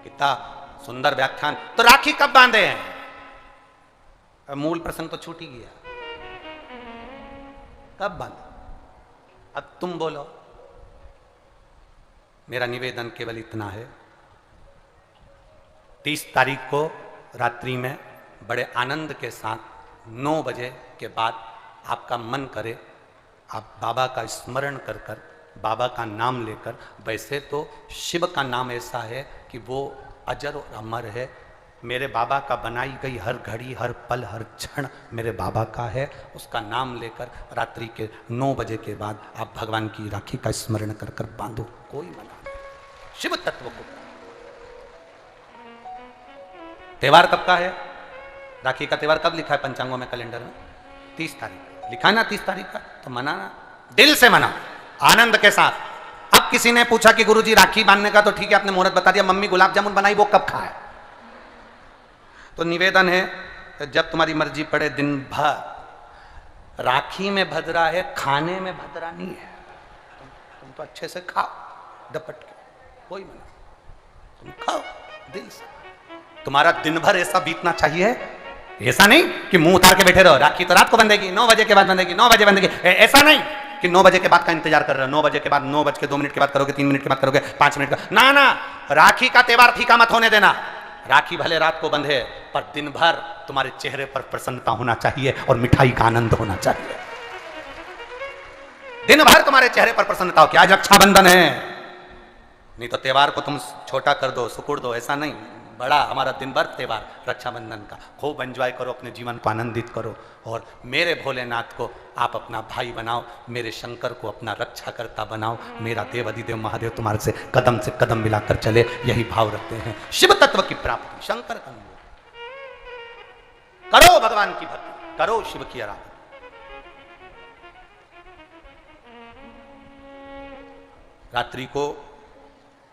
कितना सुंदर व्याख्यान। तो राखी कब बांधे हैं? मूल प्रसंग तो छूट ही गया। कब बांधे? अब तुम बोलो। मेरा निवेदन केवल इतना है, 30 तारीख को रात्रि में बड़े आनंद के साथ 9 बजे के बाद आपका मन करे आप बाबा का स्मरण कर कर, बाबा का नाम लेकर, वैसे तो शिव का नाम ऐसा है कि वो अजर और अमर है। मेरे बाबा का बनाई गई हर घड़ी, हर पल, हर क्षण मेरे बाबा का है। उसका नाम लेकर रात्रि के 9 बजे के बाद आप भगवान की राखी का स्मरण कर कर बांधो, कोई मना नहीं। शिव तत्व को। त्योहार कब का है? राखी का त्योहार कब लिखा है पंचांगों में, कैलेंडर में? 30 तारीख लिखा है ना, 30 तारीख का। तो मनाना, दिल से मना, आनंद के साथ। अब किसी ने पूछा कि गुरुजी राखी बांधने का तो ठीक है, आपने मुहूर्त बता दिया, मम्मी गुलाब जामुन बनाई, वो कब खाए? तो निवेदन है, जब तुम्हारी मर्जी पड़े दिन भर। राखी में भद्रा है, खाने में भद्रा नहीं है। तुम तो अच्छे से खाओ डपट के, कोई मना, तुम खाओ दिल से। तुम्हारा दिन भर ऐसा बीतना चाहिए, ऐसा नहीं कि मुंह उतार के बैठे रहो। राखी तो रात को बंधेगी, 9 बजे के बाद बंधेगी, 9 बजे बंधेगी। ऐसा नहीं कि 9 बजे के बाद का इंतजार कर रहे हो, 9 बजे के बाद, 9 बज के 2 मिनट के बाद करोगे, 3 मिनट के बाद करोगे, 5 मिनट का ना ना। राखी का त्योहार फीका मत होने देना। राखी भले रात को बंधे, पर दिन भर तुम्हारे चेहरे पर प्रसन्नता होना चाहिए और मिठाई का आनंद होना चाहिए। दिन भर तुम्हारे चेहरे पर प्रसन्नता हो कि आज रक्षाबंधन है। नहीं तो त्योहार को तुम छोटा कर दो, सुकुड़ दो, ऐसा नहीं। बड़ा हमारा दिन भर त्योहार रक्षाबंधन का, खूब एंजॉय करो, अपने जीवन को आनंदित करो। और मेरे भोलेनाथ को आप अपना भाई बनाओ, मेरे शंकर को अपना रक्षा करता बनाओ। मेरा देव अधिदेव महादेव तुम्हारे से कदम मिलाकर चले, यही भाव रखते हैं। शिव तत्व की प्राप्ति, शंकर का नाम करो, भगवान की भक्ति करो, शिव की आराधना। रात्रि को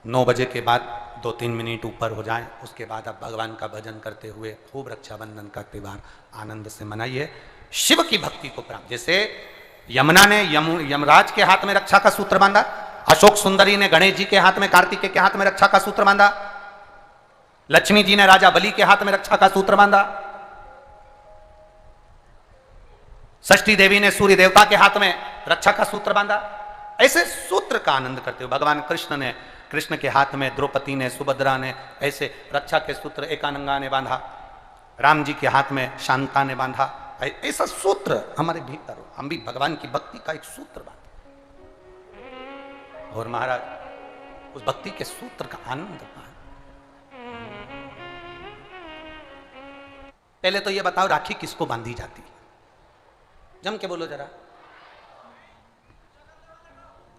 9 बजे के बाद 2-3 मिनट ऊपर हो जाए, उसके बाद आप भगवान का भजन करते हुए खूब रक्षाबंधन का त्योहार आनंद से मनाइए। शिव की भक्ति को प्राप्त। जैसे यमुना ने यमराज के हाथ में रक्षा का सूत्र बांधा, अशोक सुंदरी ने गणेश जी के हाथ में, कार्तिकेय के हाथ में रक्षा का सूत्र बांधा, लक्ष्मी जी ने राजा बलि के हाथ में रक्षा का सूत्र बांधा, षष्ठी देवी ने सूर्य देवता के हाथ में रक्षा का सूत्र बांधा। ऐसे सूत्र का आनंद करते हुए भगवान कृष्ण के हाथ में द्रौपदी ने, सुभद्रा ने ऐसे रक्षा के सूत्र एकानंगा ने बांधा, राम जी के हाथ में शांता ने बांधा। ऐसा सूत्र हमारे भीतर हो, हम भी भगवान की भक्ति का एक सूत्र बांधे और महाराज उस भक्ति के सूत्र का आनंद पाए। पहले तो ये बताओ राखी किसको बांधी जाती है? जम के बोलो जरा,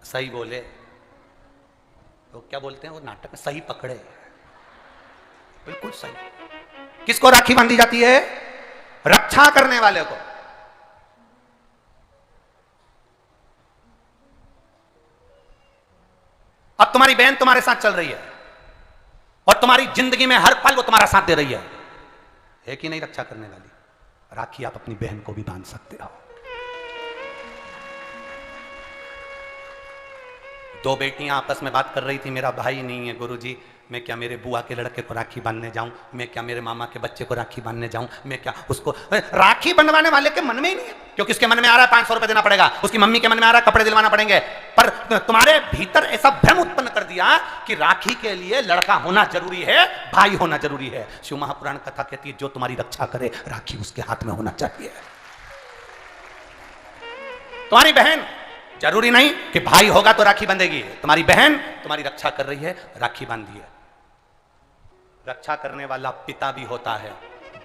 सही बोले। तो क्या बोलते हैं वो नाटक में, सही पकड़े, बिल्कुल सही। किसको राखी बांधी जाती है? रक्षा करने वाले को। अब तुम्हारी बहन तुम्हारे साथ चल रही है और तुम्हारी जिंदगी में हर पल वो तुम्हारा साथ दे रही है कि नहीं रक्षा करने वाली? राखी आप अपनी बहन को भी बांध सकते हो। 2 बेटियां आपस में बात कर रही थी, मेरा भाई नहीं है गुरुजी, मैं क्या मेरे बुआ के लड़के को राखी बांधने जाऊं, मैं क्या मेरे मामा के बच्चे को राखी बांधने जाऊं, मैं क्या उसको। राखी बंधवाने वाले के मन में ही नहीं है, क्योंकि उसके मन में आ रहा है 500 रुपए देना पड़ेगा, उसकी मम्मी के मन में आ रहा है कपड़े दिलवाना पड़ेंगे। पर तुम्हारे भीतर ऐसा भ्रम उत्पन्न कर दिया कि राखी के लिए लड़का होना जरूरी है, भाई होना जरूरी है। शिव महापुराण कथा कहती है जो तुम्हारी रक्षा करे राखी उसके हाथ में होना चाहिए। तुम्हारी बहन, जरूरी नहीं कि भाई होगा तो राखी बंधेगी, तुम्हारी बहन तुम्हारी रक्षा कर रही है, राखी बांधिए। रक्षा करने वाला पिता भी होता है,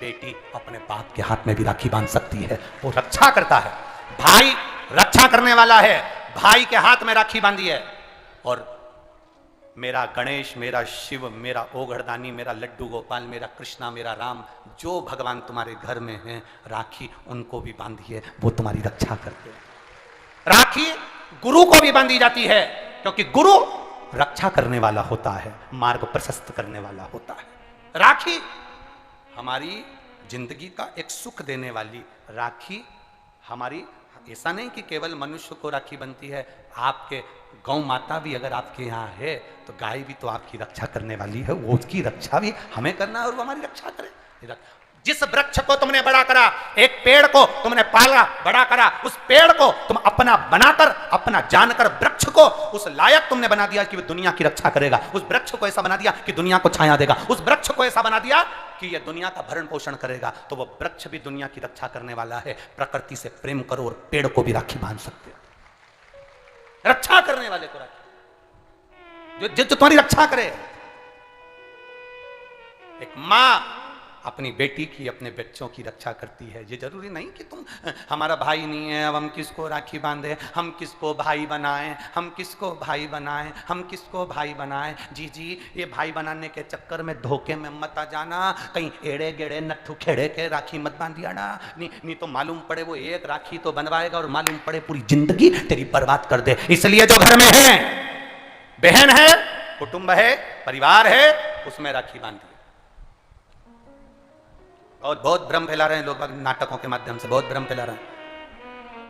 बेटी अपने बाप के हाथ में भी राखी बांध सकती है, वो रक्षा करता है। भाई रक्षा करने वाला है, भाई के हाथ में राखी बांधी है। और मेरा गणेश, मेरा शिव, मेरा ओघड़दानी, मेरा लड्डू गोपाल, मेरा कृष्णा, मेरा राम, जो भगवान तुम्हारे घर में हैं, राखी उनको भी बांधिए, वो तुम्हारी रक्षा करते हैं। राखी गुरु को भी बांधी जाती है, क्योंकि गुरु रक्षा करने वाला होता है, मार्ग प्रशस्त करने वाला होता है। राखी हमारी जिंदगी का एक सुख देने वाली, राखी हमारी ऐसा नहीं कि केवल मनुष्य को राखी बनती है, आपके गौ माता भी अगर आपके यहाँ है तो गाय भी तो आपकी रक्षा करने वाली है, वो उसकी रक्षा भी हमें करना है और वो हमारी रक्षा करे। जिस वृक्ष को तुमने बड़ा करा, एक पेड़ को तुमने पाला बड़ा करा, उस पेड़ को तुम अपना बनाकर, अपना जानकर वृक्ष को उस लायक तुमने बना दिया कि वो दुनिया की रक्षा करेगा। उस वृक्ष को ऐसा बना दिया कि दुनिया को छाया देगा। उस वृक्ष को ऐसा बना दिया कि यह दुनिया का भरण पोषण करेगा। तो वह वृक्ष भी दुनिया की रक्षा करने वाला है। प्रकृति से प्रेम करो और पेड़ को भी राखी बांध सकते हो। रक्षा करने वाले को राखी, जो तुम्हारी रक्षा करे। एक मां अपनी बेटी की, अपने बच्चों की रक्षा करती है। ये जरूरी नहीं कि तुम हमारा भाई नहीं है, अब हम किसको राखी बांधे, हम किसको भाई बनाएं, हम किसको भाई बनाएं, हम किसको भाई बनाएं। जी जी, ये भाई बनाने के चक्कर में धोखे में मत आ जाना, कहीं एड़े गेड़े नट्ठू खेड़े के राखी मत बांधिया ना। नहीं तो मालूम पड़े वो एक राखी तो बनवाएगा और मालूम पड़े पूरी जिंदगी तेरी बर्बाद कर दे। इसलिए जो घर में है, बहन है, कुटुंब है, परिवार है, उसमें राखी बांधिए। और बहुत भ्रम फैला रहे हैं लोग नाटकों के माध्यम से, बहुत भ्रम फैला रहे हैं।